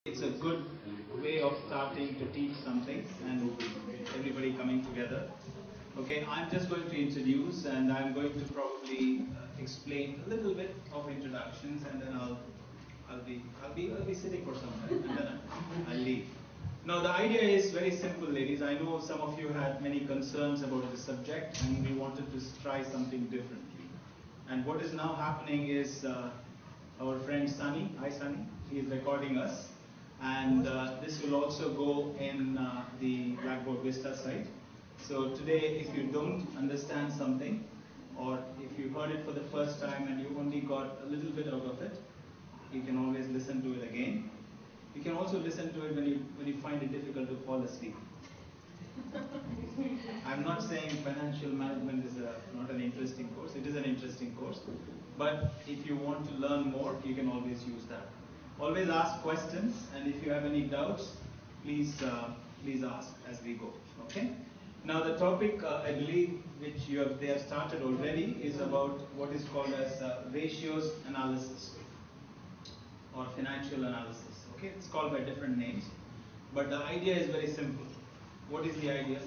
It's a good way of starting to teach something and everybody coming together. Okay, I'm just going to introduce and I'm going to probably explain a little bit of introductions, and then I'll be sitting for some time, and then I'll leave. Now the idea is very simple, ladies. I know some of you had many concerns about the subject and we wanted to try something differently. And what is now happening is our friend Sunny, hi Sunny, he is recording us, and this will also go in the Blackboard Vista site. So today, if you don't understand something, or if you heard it for the first time and you only got a little bit out of it, you can always listen to it again. You can also listen to it when you find it difficult to fall asleep. I'm not saying financial management is not an interesting course. It is an interesting course. But if you want to learn more, you can always use that. Always ask questions, and if you have any doubts, please ask as we go. Okay? Now the topic, I believe, which they have started already, is about what is called as ratios analysis or financial analysis. Okay? It's called by different names. But the idea is very simple. What is the idea?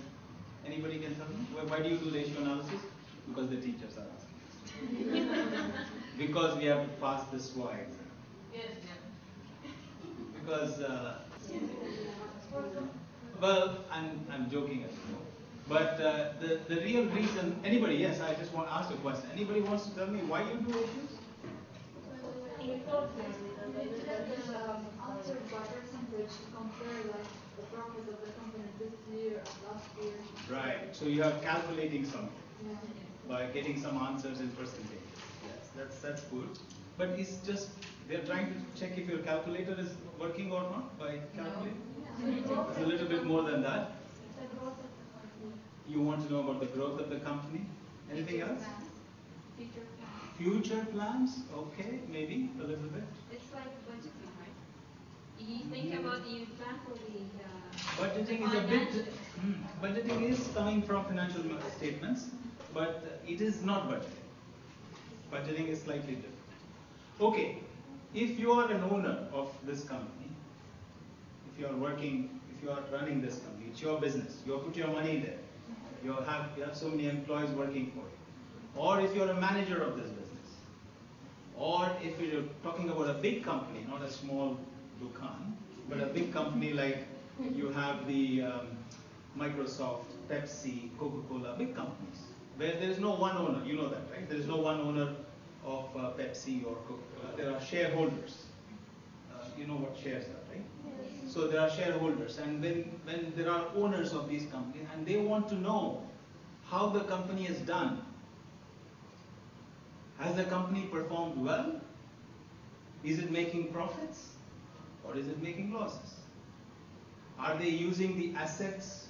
Anybody can tell me? Why do you do ratio analysis? Because the teachers are asking. Because we have to pass the SWA exam. Yes. Because, well, I'm joking as you know. But the real reason, anybody, yes, I just want to ask a question. Anybody wants to tell me why you do ratios? Answer by percentage to compare like the profit of the company this year and last year. Right. So you are calculating something Yeah. by getting some answers in percentages. Yes, that's good. But it's just they're trying to check if your calculator is working or not by calculating. No. It's a little bit more than that. The growth of the company. You want to know about the growth of the company. Anything else? Future plans. Future plans? Okay, maybe a little bit. It's like budgeting, right? You think about you plan for the Budgeting is a bit. Budgeting is coming from financial statements, but it is not budgeting. Budgeting is slightly different. Okay, if you are an owner of this company, if you are working, if you are running this company, it's your business. You put your money there. You have so many employees working for you. Or if you're a manager of this business, or if you're talking about a big company, not a small dukan, but a big company like you have the Microsoft, Pepsi, Coca-Cola, big companies, where there is no one owner. You know that, right? There is no one owner of Pepsi or Coca-Cola. There are shareholders. You know what shares are, right? So there are shareholders, and when there are owners of these companies, and they want to know how the company is done. Has the company performed well? Is it making profits? Or is it making losses? Are they using the assets?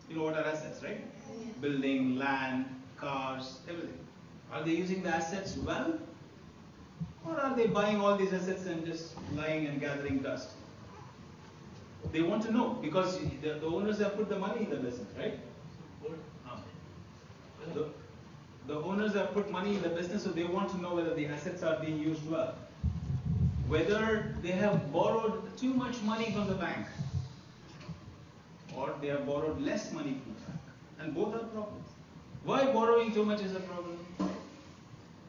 You know what are assets, right? Yes. Building, land, cars, everything. Are they using the assets well? Or are they buying all these assets and just lying and gathering dust? They want to know, because the owners have put the money in the business, right? The owners have put money in the business, so they want to know whether the assets are being used well. Whether they have borrowed too much money from the bank, or they have borrowed less money from the bank. And both are problems. Why borrowing too much is a problem?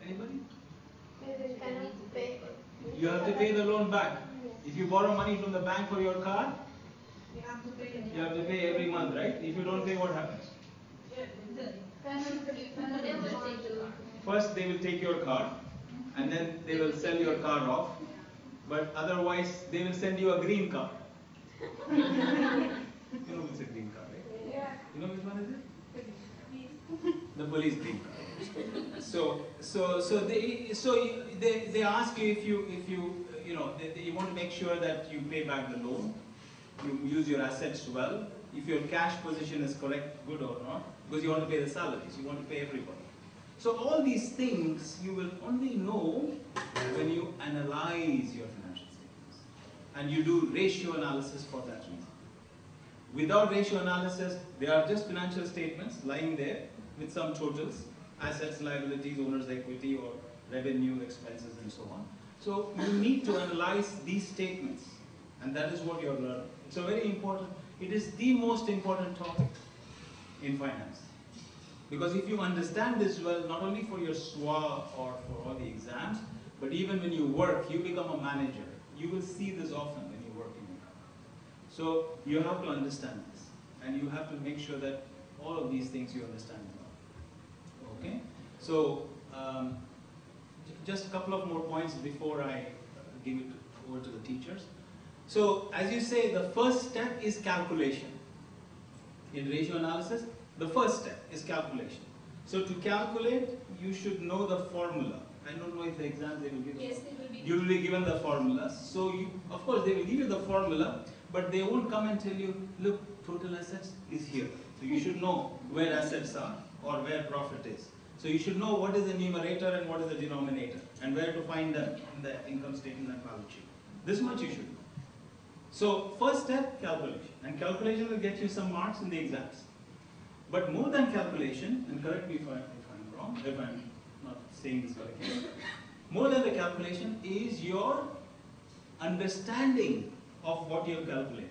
Anybody? They cannot pay. You have to pay the loan back. If you borrow money from the bank for your car, You have to pay. you have to pay every month, right? If you don't pay, what happens? First, they will take your car, and then they will sell your car off. But otherwise, they will send you a green car. You know what's a green car, right? Yeah. You know which one is it? The police green car. So they ask you if you want to make sure that you pay back the loan, you use your assets well, if your cash position is correct, good or not, because you want to pay the salaries, you want to pay everybody. So all these things you will only know when you analyze your financial statements, and you do ratio analysis for that reason. Without ratio analysis, they are just financial statements lying there with some totals, assets, liabilities, owner's equity, or revenue, expenses, and so on. So you need to analyze these statements And that is what you're learning. It's a very important, it is the most important topic in finance. Because if you understand this well, not only for your SWA or for all the exams, but even when you work, you become a manager. You will see this often when you work in your company. So you have to understand this. And you have to make sure that all of these things you understand well. Okay? So, just a couple of more points before I give it over to the teachers. So, as you say, the first step is calculation. In ratio analysis, the first step is calculation. So, to calculate, you should know the formula. I don't know if the exam they will give. Yes, they will be. You will be given the formula. So, of course, they will give you the formula, but they won't come and tell you, look, total assets is here. So, you should know where assets are or where profit is. So, you should know what is the numerator and what is the denominator and where to find them in the income statement and balance sheet. This much you should know. So, first step, calculation. And calculation will get you some marks in the exams. But more than calculation, and correct me if I'm wrong, if I'm not saying this correctly, more than the calculation is your understanding of what you have calculated.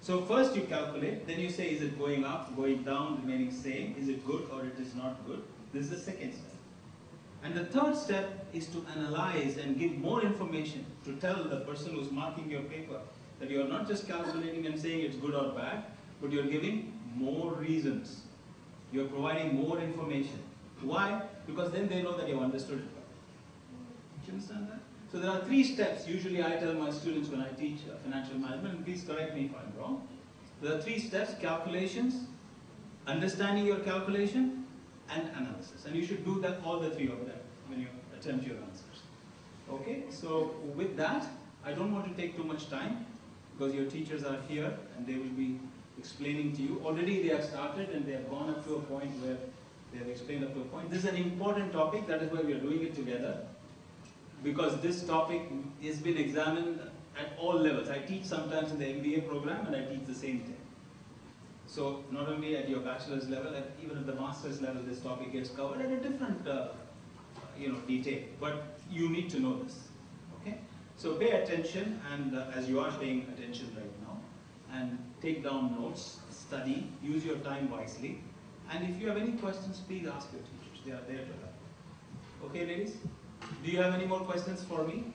So first you calculate, then you say, is it going up, going down, remaining same, is it good or it is not good? This is the second step. And the third step is to analyze and give more information to tell the person who's marking your paper that you are not just calculating and saying it's good or bad, but you're giving more reasons. You're providing more information. Why? Because then they know that you've understood it. Do you understand that? So there are three steps. Usually I tell my students when I teach financial management, and please correct me if I'm wrong. There are three steps: calculations, understanding your calculation, and analysis. And you should do that, all the three of them, when you attempt your answers. Okay, so with that, I don't want to take too much time because your teachers are here and they will be explaining to you. Already they have started and they have gone up to a point where they have explained up to a point. This is an important topic, that is why we are doing it together. Because this topic has been examined at all levels. I teach sometimes in the MBA program and I teach the same thing. So not only at your bachelor's level, even at the master's level, this topic gets covered at a different detail. But you need to know this. Okay? So pay attention, and as you are paying attention right now, and take down notes, study, use your time wisely. And if you have any questions, please ask your teachers. They are there to help. Okay, ladies? Do you have any more questions for me?